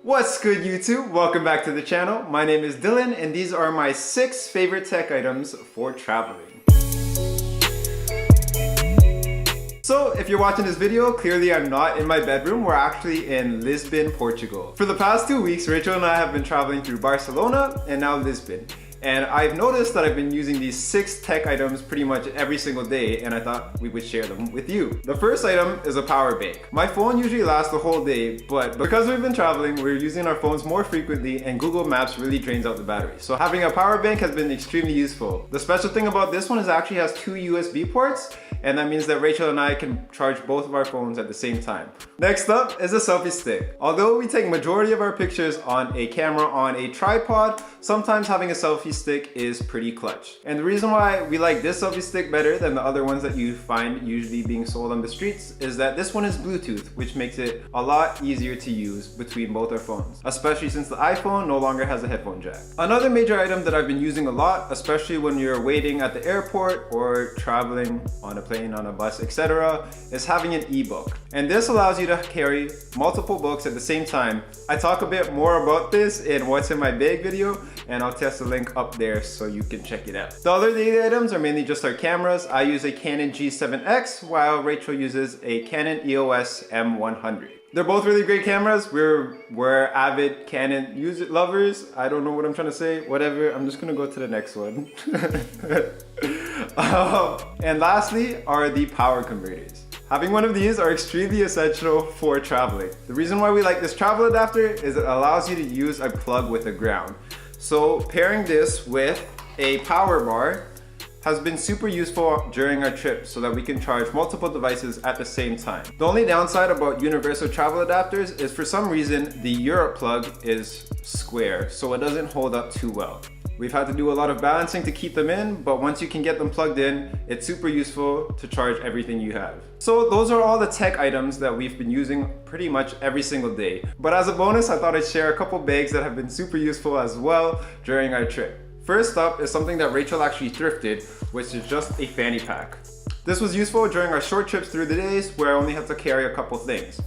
What's good, YouTube? Welcome back to the channel. My name is Dylan and these are my 6 favorite tech items for traveling. So if you're watching this video, clearly I'm not in my bedroom. We're actually in Lisbon, Portugal. For the past 2 weeks, Rachel and I have been traveling through Barcelona and now Lisbon. And I've noticed that I've been using these 6 tech items pretty much every single day, and I thought we would share them with you. The first item is a power bank. My phone usually lasts the whole day, but because we've been traveling, we're using our phones more frequently and Google Maps really drains out the battery. So having a power bank has been extremely useful. The special thing about this one is it actually has 2 USB ports, and that means that Rachel and I can charge both of our phones at the same time. Next up is a selfie stick. Although we take majority of our pictures on a camera on a tripod, sometimes having a selfie stick is pretty clutch. And the reason why we like this selfie stick better than the other ones that you find usually being sold on the streets is that this one is Bluetooth, which makes it a lot easier to use between both our phones, especially since the iPhone no longer has a headphone jack. Another major item that I've been using a lot, especially when you're waiting at the airport or traveling on a plane, on a bus, etc., is having an ebook. And this allows you to carry multiple books at the same time. I talk a bit more about this in what's in my bag video, and I'll test the link up there so you can check it out. The other daily items are mainly just our cameras. I use a Canon G7X while Rachel uses a Canon EOS M100. They're both really great cameras. We're avid Canon lovers. I don't know what I'm trying to say. Whatever, I'm just gonna go to the next one. And lastly are the power converters. Having one of these are extremely essential for traveling. The reason why we like this travel adapter is it allows you to use a plug with a ground. So pairing this with a power bar has been super useful during our trip so that we can charge multiple devices at the same time. The only downside about universal travel adapters is for some reason the Europe plug is square, so it doesn't hold up too well. We've had to do a lot of balancing to keep them in, but once you can get them plugged in, it's super useful to charge everything you have. So those are all the tech items that we've been using pretty much every single day. But as a bonus, I thought I'd share a couple bags that have been super useful as well during our trip. First up is something that Rachel actually thrifted, which is just a fanny pack. This was useful during our short trips through the days where I only had to carry a couple things.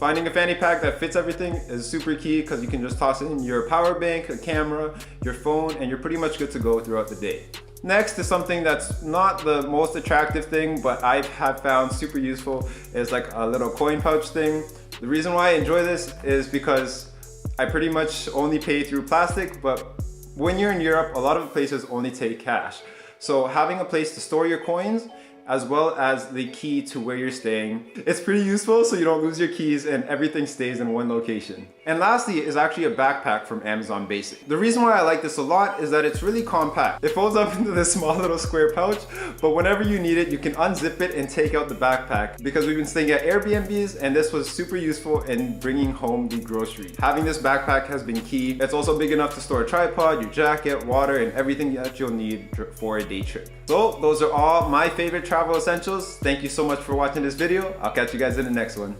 Finding a fanny pack that fits everything is super key because you can just toss in your power bank, a camera, your phone, and you're pretty much good to go throughout the day. Next is something that's not the most attractive thing, but I have found super useful, is like a little coin pouch thing. The reason why I enjoy this is because I pretty much only pay through plastic, but when you're in Europe, a lot of places only take cash. So having a place to store your coins as well as the key to where you're staying, it's pretty useful so you don't lose your keys and everything stays in one location. And lastly is actually a backpack from Amazon Basic. The reason why I like this a lot is that it's really compact. It folds up into this small little square pouch, but whenever you need it, you can unzip it and take out the backpack, because we've been staying at Airbnbs and this was super useful in bringing home the groceries. Having this backpack has been key. It's also big enough to store a tripod, your jacket, water, and everything that you'll need for a day trip. So those are all my favorite travel essentials. Thank you so much for watching this video. I'll catch you guys in the next one.